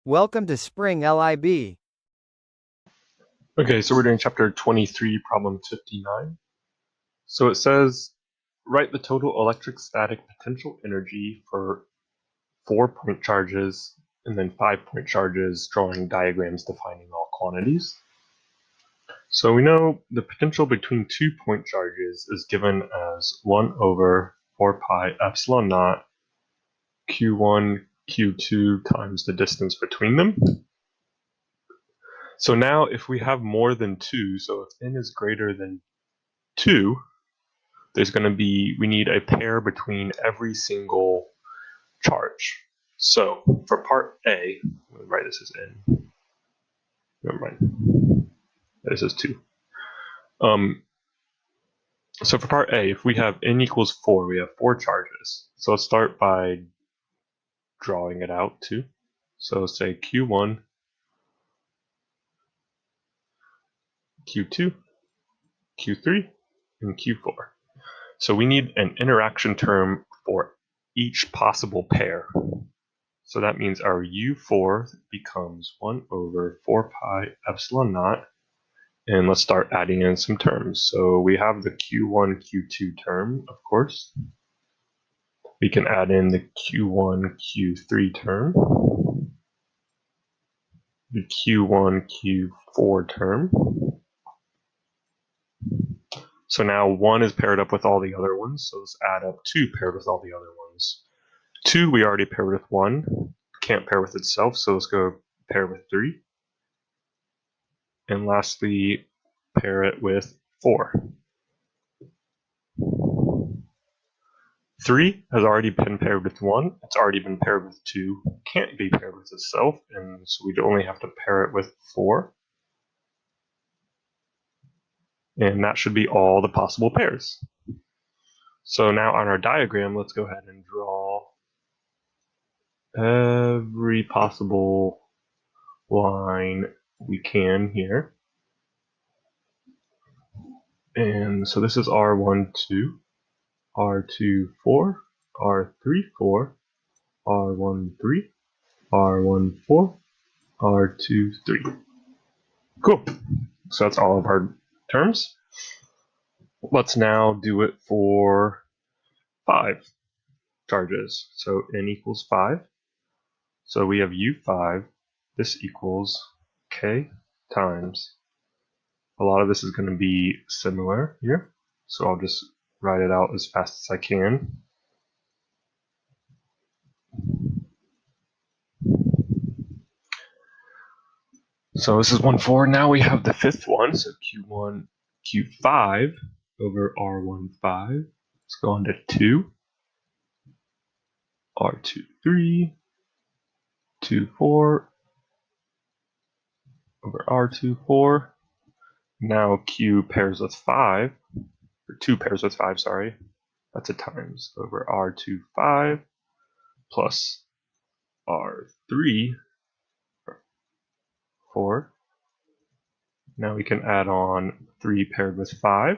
Welcome to Spring LIB. Okay, so we're doing chapter 23, problem 59. So it says, write the total electrostatic potential energy for 4-point charges and then 5-point charges, drawing diagrams defining all quantities. So we know the potential between 2-point charges is given as 1 over 4 pi epsilon naught q1, q2 times the distance between them. So now if we have more than 2, so if n is greater than 2, there's going to be, we need a pair between every single charge. So for part A, let me write this as n. Never mind. This is 2. So for part A, if we have n equals 4, we have 4 charges. So let's start by drawing it out too. So say Q1, Q2, Q3, and Q4. So we need an interaction term for each possible pair. So that means our U4 becomes 1 over 4 pi epsilon naught. And let's start adding in some terms. So we have the Q1, Q2 term, of course. We can add in the Q1, Q3 term, the Q1, Q4 term. So now 1 is paired up with all the other ones. So let's add up 2 paired with all the other ones. 2 we already paired with 1. Can't pair with itself, so let's go pair with 3. And lastly, pair it with 4. 3 has already been paired with 1. It's already been paired with 2. Can't be paired with itself, and so we only have to pair it with 4. And that should be all the possible pairs. So now on our diagram, let's go ahead and draw every possible line we can here. And so this is R12, R24, R34, R13, R14, R23. Cool. So that's all of our terms. Let's now do it for 5 charges. So n equals 5. So we have U5. This equals K times. A lot of this is going to be similar here. So I'll just write it out as fast as I can. So this is 1,4. Now we have the 5th one. So Q1, Q5 over R15. Let's go on to 2. R23, 24 over R24. Now Q pairs with 5, or 2 pairs with 5, sorry. That's a times over R25 plus R3, 4. Now we can add on 3 paired with 5.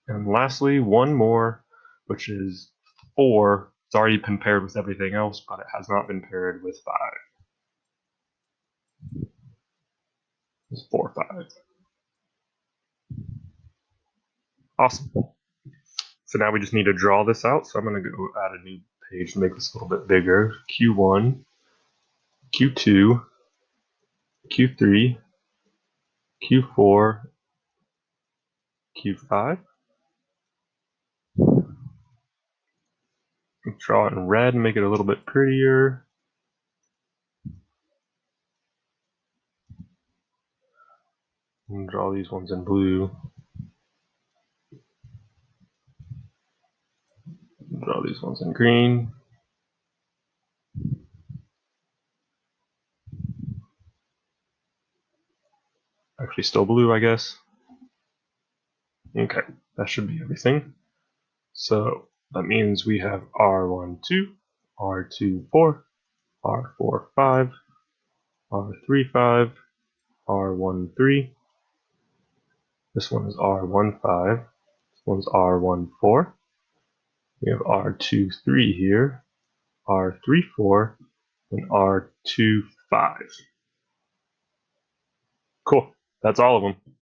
And lastly, one more, which is 4. It's already been paired with everything else, but it has not been paired with 5. It's 4, 5. Awesome. So now we just need to draw this out. So I'm going to go add a new page to make this a little bit bigger. Q1, Q2, Q3, Q4, Q5. Draw it in red and make it a little bit prettier. And draw these ones in blue. Draw these ones in green. Actually still blue, I guess. Okay, that should be everything. So that means we have R12, R24, R45, R35, R13. This one is R15. This one's R14. We have R23 here, R34, and R25. Cool. That's all of them.